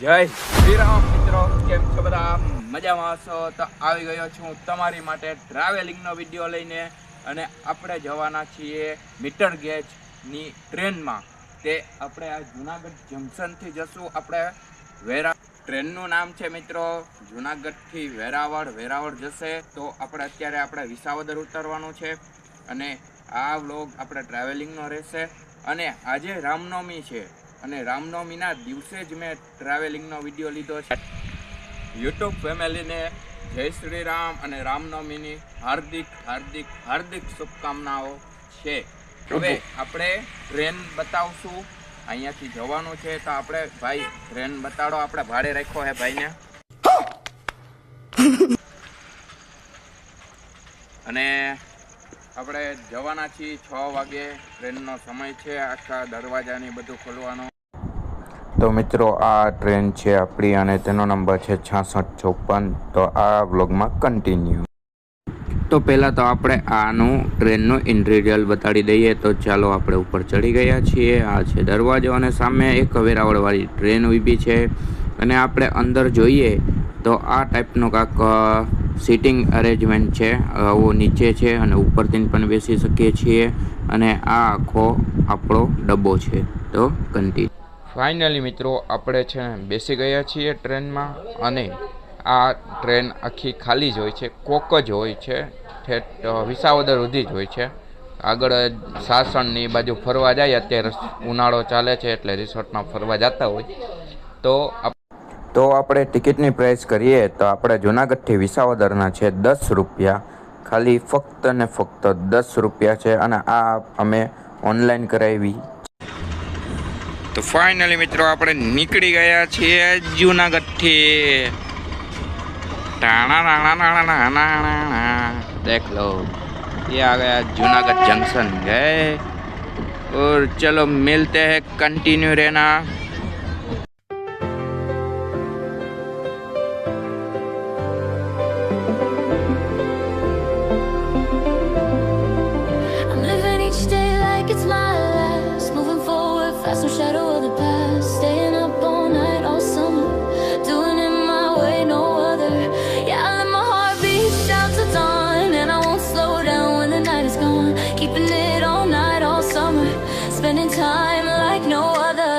જય શ્રી રામ મિત્રો, કેમ છો બધા? મજામાં હશો તો આવી ગયો છું તમારી માટે ટ્રાવેલિંગનો વિડીયો લઈને. અને આપણે જવાના છીએ મીટર ગેજની ટ્રેનમાં. તે આપણે આ જુનાગઢ જંકશનથી જશું આપણે ટ્રેનનું નામ છે મિત્રો જુનાગઢથી વેરાવળ જશે. તો આપણે વિસાવદર ઉતરવાનું છે અને આ વ્લોગ આપણે ટ્રાવેલિંગનો રહેશે. અને આજે રામનવમી છે અને રામનવમીના દિવસે જ મેં ટ્રાવેલિંગનો વિડીયો લીધો છે. યુટ્યુબ ફેમિલીને જય શ્રી રામ અને રામનવમીની હાર્દિક શુભકામનાઓ છે. હવે આપણે ટ્રેન બતાવશું, અહીંયાથી જવાનું છે તો આપણે ભાઈ ટ્રેન બતાડો. આપણે ભાડે રાખ્યો હે ભાઈને. અને આપણે જવાના છીએ 6 વાગે. ટ્રેનનો સમય છે, આખા દરવાજાની બધું ખોલવાનું. તો મિત્રો આ ટ્રેન છે આપણી અને તેનો નંબર છે 6654. તો આ વ્લોગમાં કન્ટિન્યુ. તો પહેલાં તો આપણે આનું ટ્રેનનું ઇન્ટિરિયર બતાડી દઈએ. તો ચાલો, આપણે ઉપર ચડી ગયા છીએ. આ છે દરવાજો અને સામે એક વેરાવળવાળી ટ્રેન ઊભી છે. અને આપણે અંદર જોઈએ તો આ ટાઈપનું કાંક સીટિંગ અરેન્જમેન્ટ છે. આવો નીચે છે અને ઉપરથી પણ બેસી શકીએ છીએ. અને આ આખો આપણો ડબ્બો છે. તો કન્ટિન્યુ. ફાઇનલી મિત્રો આપણે છે ને બેસી ગયા છીએ ટ્રેનમાં. અને આ ટ્રેન આખી ખાલી જ હોય છે, કોક જ હોય છે. ઠેઠ વિસાવદર સુધી જ હોય છે. આગળ સાસણની બાજુ ફરવા જાય, અત્યારે ઉનાળો ચાલે છે એટલે રિસોર્ટમાં ફરવા જતા હોય. તો આપણે ટિકિટની પ્રાઇસ કરીએ તો આપણે જુનાગઢથી વિસાવદરના છે 10 રૂપિયા. ખાલી ફક્ત ને ફક્ત 10 રૂપિયા છે. અને આ અમે ઓનલાઈન કરાવી. તો ફાઇનલી મિત્રો આપણે નીકળી ગયા છીએ જુનાગઢથી. देख लो, ये आ गया जूनागढ़ जंक्शन गए. और चलो मिलते हैं, कंटिन्यू रहना. I'm living each day like it's my last, moving forward fast, no shadow of the past, staying up all night all summer, doing it my way, no other. Yeah, I let my heart beat shout to dawn, and I won't slow down when the night is gone, keeping it all night all summer, spending time like no other.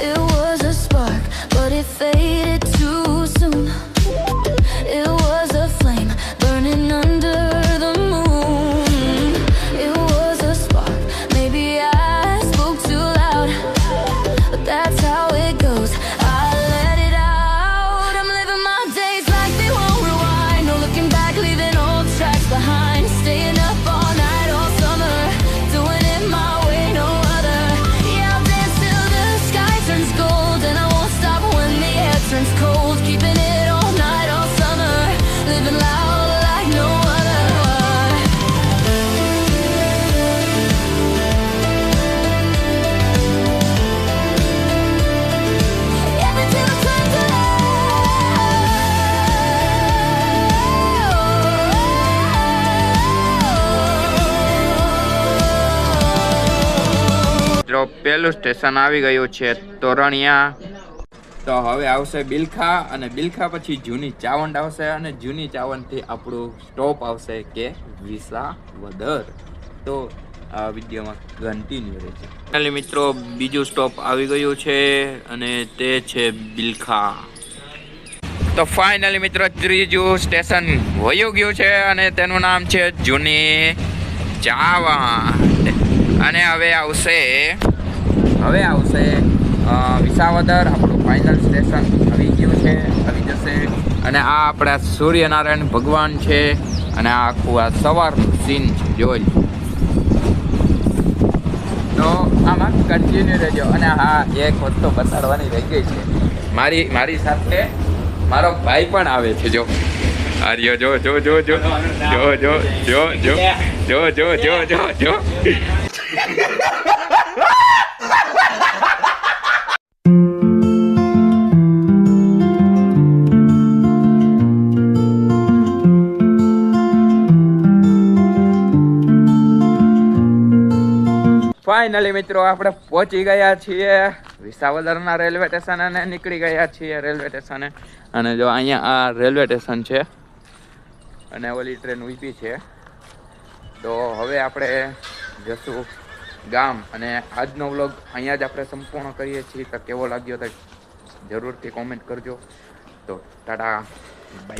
It was a spark, but it faded too soon. It was a flame burning under the moon. It was a spark, maybe I spoke too loud, but that's how it goes. I let it out. I'm living my days like they won't rewind. No looking back, leaving old tracks behind. Staying up all night all summer, doing it my way, no other. Yeah, I'll dance till the sky turns gold, and I won't stop when the air turns cold. Keeping it all night all summer, living loud like no other. Yeah, until it turns to મિત્રો પહેલું station આવી ગયું છે તોરણિયા. તો હવે આવશે બિલખા, અને બિલખા પછી જૂની ચાવંડ આવશે, અને જૂની ચાવંડથી આપણું સ્ટોપ આવશે કે વિસાવદર. તો આ વિડીયોમાં કન્ટિન્યુ રહેશે. ફાઇનલી મિત્રો બીજું સ્ટોપ આવી ગયું છે અને તે છે બિલખા. તો ફાઇનલી મિત્રો ત્રીજું સ્ટેશન વયું ગયું છે અને તેનું નામ છે જૂની ચાવંડ. અને હવે આવશે વિસાવદર. આપણું ફાઇનલ સ્ટેશન આવી ગયું છે, આવી જશે. અને આ આપણા સૂર્યનારાયણ ભગવાન છે. અને આ આખું આ સવારનું સીન છે, જોઈ. તો આમાં કન્ટિન્યુ રહેજો. અને હા, એક વસ્તુ બતાડવાની રહી ગઈ છે. મારી સાથે મારો ભાઈ પણ આવે છે. જો આર્યો, જો જો જો જો જો જો જો જો જો જો જો જો જો. ફાઇનલી મિત્રો આપણે પહોંચી ગયા છીએ વિસાવદરના રેલવે સ્ટેશન અને નીકળી ગયા છીએ રેલવે સ્ટેશને. અને જો અહીંયા આ રેલવે સ્ટેશન છે અને ઓલી ટ્રેન ઊભી છે. તો હવે આપણે જશું ગામ અને આજનો વ્લોગ અહીંયા જ આપણે સંપૂર્ણ કરીએ છીએ. તો કેવો લાગ્યો તો જરૂરથી કોમેન્ટ કરજો. તો ટાટા બાય.